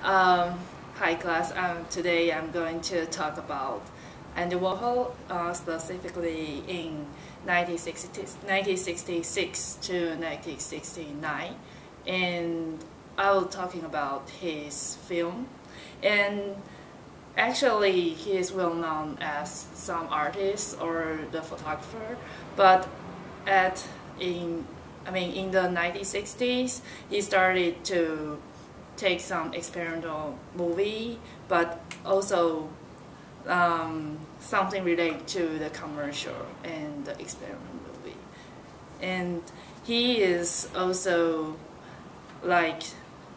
Um, Hi class. Today I'm going to talk about Andy Warhol, specifically in 1966 to 1969, and I will talking about his film. And actually, he is well known as some artist or the photographer, but at in in the 1960s, he started to take some experimental movie, but also something related to the commercial and the experiment movie. And he is also like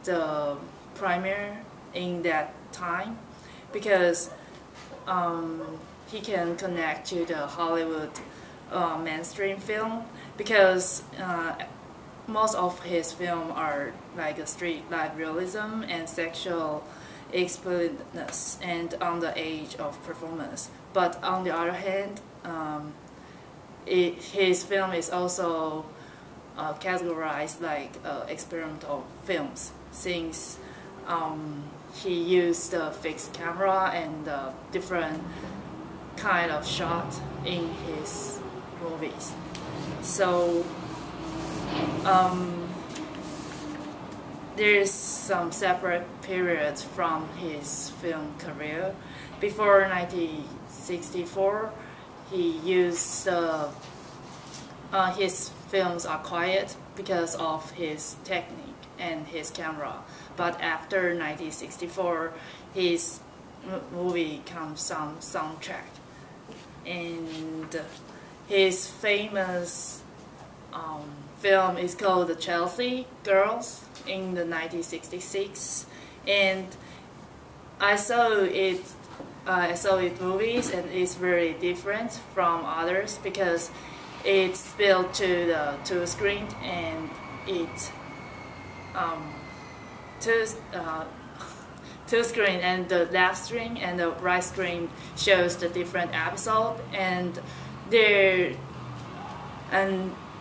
the premier in that time because he can connect to the Hollywood mainstream film because most of his films are like a street life realism and sexual explicitness and on the age of performance. But on the other hand, his film is also categorized like experimental films since he used the fixed camera and different kind of shot in his movies. So there's some separate periods from his film career. Before 1964, he used his films are quiet because of his technique and his camera. But after 1964, his movie comes some soundtrack, and his famous film is called The Chelsea Girls in the 1966, and I saw it. I saw it movies, and it's very different from others because it's built to the two screen, and it two two screen, and the left screen and the right screen shows the different episode, and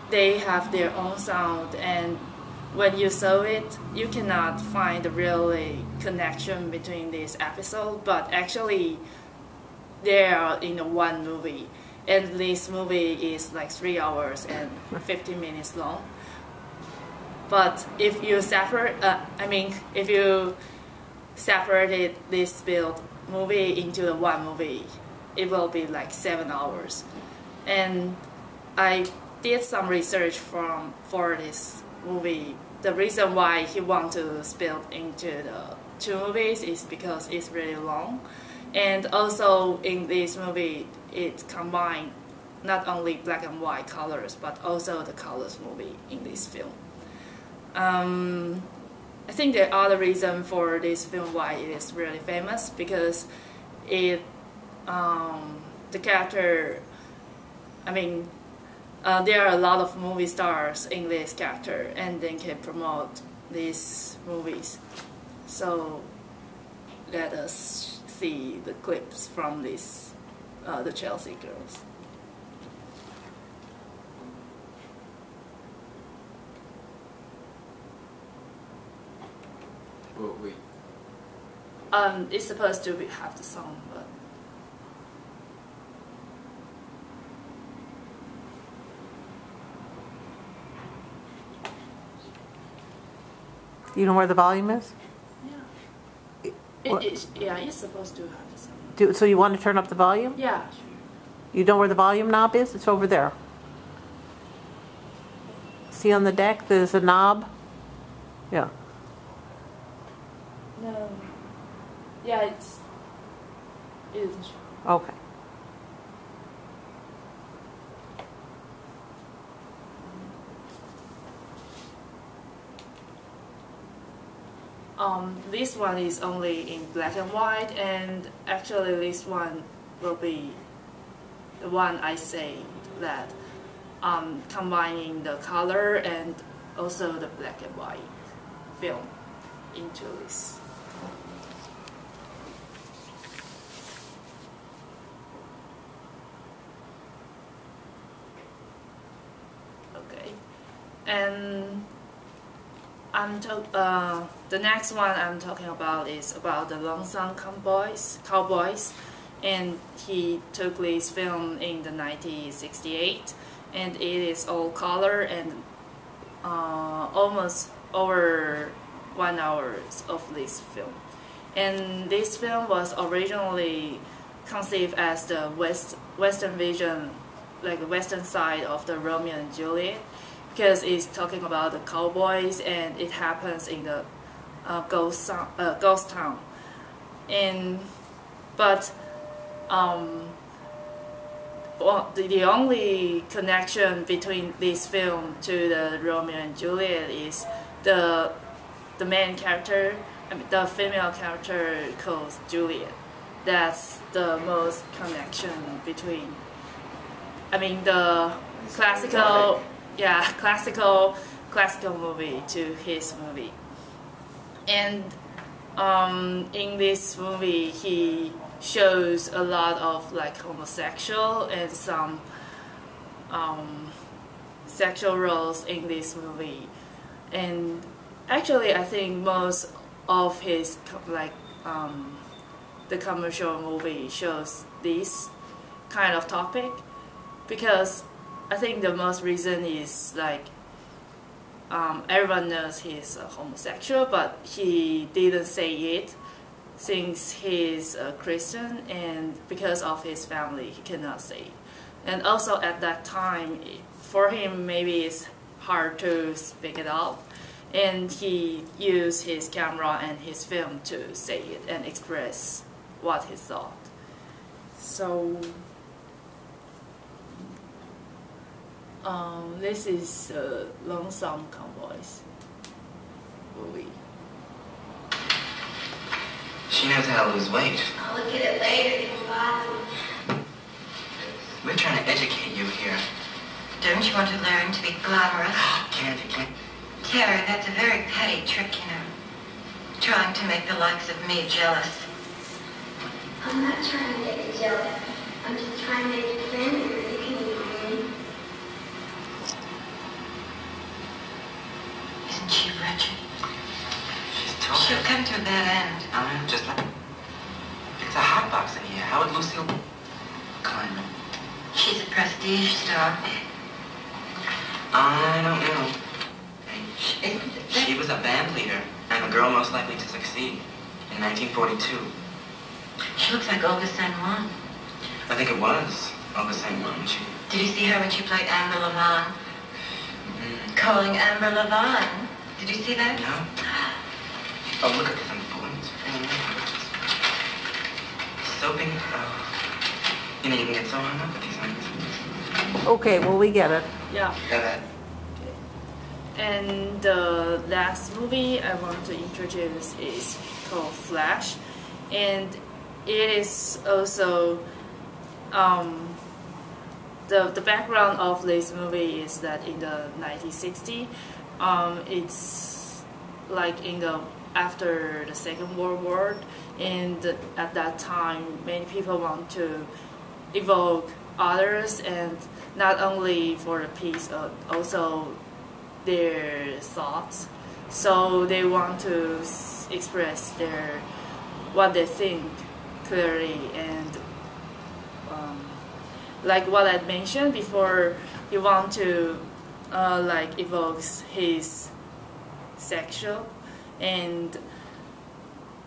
they have their own sound, and when you saw it, you cannot find the really connection between this episode, but actually they are in one movie, and this movie is like 3 hours and 50 minutes long. But if you if you separated this build movie into one movie, it will be like 7 hours. And I did some research for this movie. The reason why he want to split into the two movies is because it's really long, and also in this movie it combined not only black and white colors but also the colors movie in this film. I think the other reason for this film why it is really famous because it the character there are a lot of movie stars in this character, and they can promote these movies. So let us see the clips from this, The Chelsea Girls. Oh, wait. It's supposed to have the song, but You know where the volume is? yeah, it's supposed to have the song. So you want to turn up the volume? Yeah, sure. You know where the volume knob is? It's over there. See on the deck there's a knob? Yeah. No. Yeah, it isn't sure. Okay. This one is only in black and white, and actually this one will be the one I say that combining the color and also the black and white film into this. Okay, and The next one I'm talking about is about the Lonesome Cowboys, and he took this film in the 1968, and it is all color and almost over 1 hour of this film. And this film was originally conceived as the Western vision, like the Western side of the Romeo and Juliet, because it's talking about the cowboys and it happens in the ghost town. But the only connection between this film to the Romeo and Juliet is the main character, the female character called Juliet. That's the most connection between. The classical movie to his movie. And in this movie, he shows a lot of like homosexual and some sexual roles in this movie. And actually, I think most of his the commercial movie shows this kind of topic, because I think the most reason is like everyone knows he's a homosexual, but he didn't say it since he's a Christian, and because of his family he cannot say it. And also at that time, for him maybe it's hard to speak it out, and he used his camera and his film to say it and express what he thought. So this is Lonesome Cowboys movie. She knows how to lose weight. I'll look at it later, you bother. We're trying to educate you here. Don't you want to learn to be glamorous? Candy, Terry, that's a very petty trick, you know. Trying to make the likes of me jealous. I'm not trying to make you jealous. I'm just trying to make you friendlier. You can be me. Isn't she wretched? She's told She'll her. come to a bad end. Just like... It's a hot box in here. How would Lucille climb it? She's a prestige star. I don't know. Isn't it? She was a band leader and the girl most likely to succeed in 1942. She looks like Olga San Juan. I think it was Olga San Juan. Did you see her when she played Amber Levine? Mm-hmm. Calling Amber Levine. Did you see that? No. Oh, look at this important. Soaping. Oh. You know, you can get so hung up with these things. Okay, well, we get it. Yeah. Got that? And the last movie I want to introduce is called Flash, and it is also the background of this movie is that in the 1960s, it's like after the Second World War, and at that time many people want to evoke others, and not only for the peace, also their thoughts. So they want to express what they think clearly, and like what I mentioned before, he want to evokes his sexual. And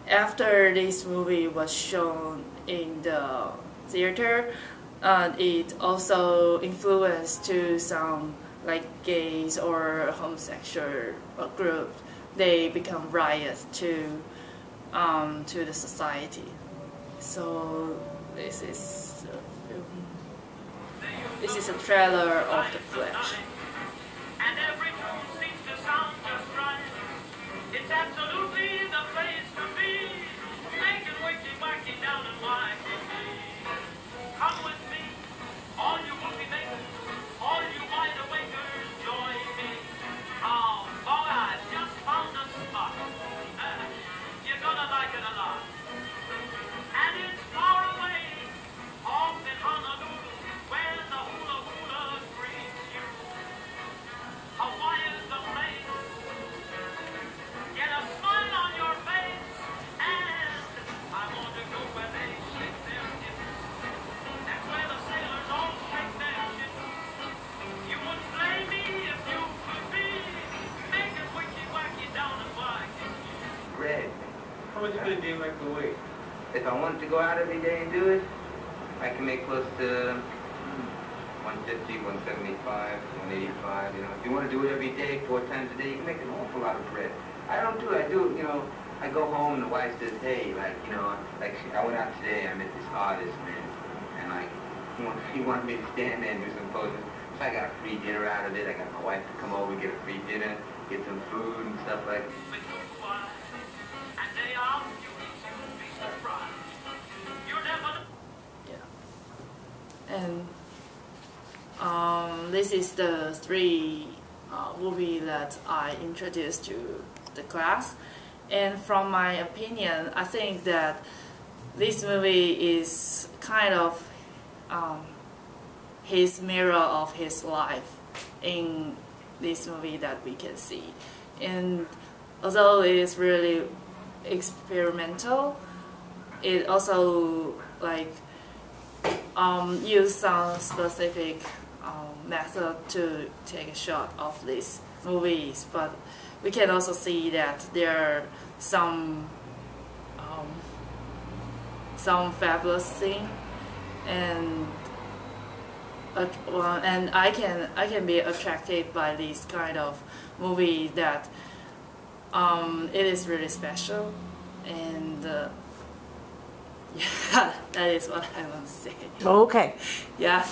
after this movie was shown in the theater, it also influenced to some like gays or homosexual group. They become riots to the society. So this is a trailer of The Flash. And every tune seems to sound just right. It's absolutely the place to be. Making wakey wacky down in Waikiki. Come with me, all you movie makers, all you wide awakers, join me. Oh boy, I just found a spot. You're gonna like it a lot. And it's far away, off in Honolulu, where the hula hula greets you. Hawaii's the place bread. How much could a day make away? If I wanted to go out every day and do it, I can make close to 150, 175, 185. You know, if you want to do it every day, 4 times a day, you can make an awful lot of bread. I don't do it. I do it, you know. I go home and the wife says, hey, like, you know, like I went out today, I met this artist, man, and like, he wanted me to stand there and do some poses. So I got a free dinner out of it. I got my wife to come over and get a free dinner, get some food and stuff like that. Yeah. And this is the 3 movie that I introduced to the class. And from my opinion, I think that this movie is kind of his mirror of his life in this movie that we can see. And although it is really experimental, it also like use some specific method to take a shot of these movies, but we can also see that there are some fabulous things, and I can be attracted by this kind of movie that it is really special, and yeah, that is what I want to say. Okay. Yeah.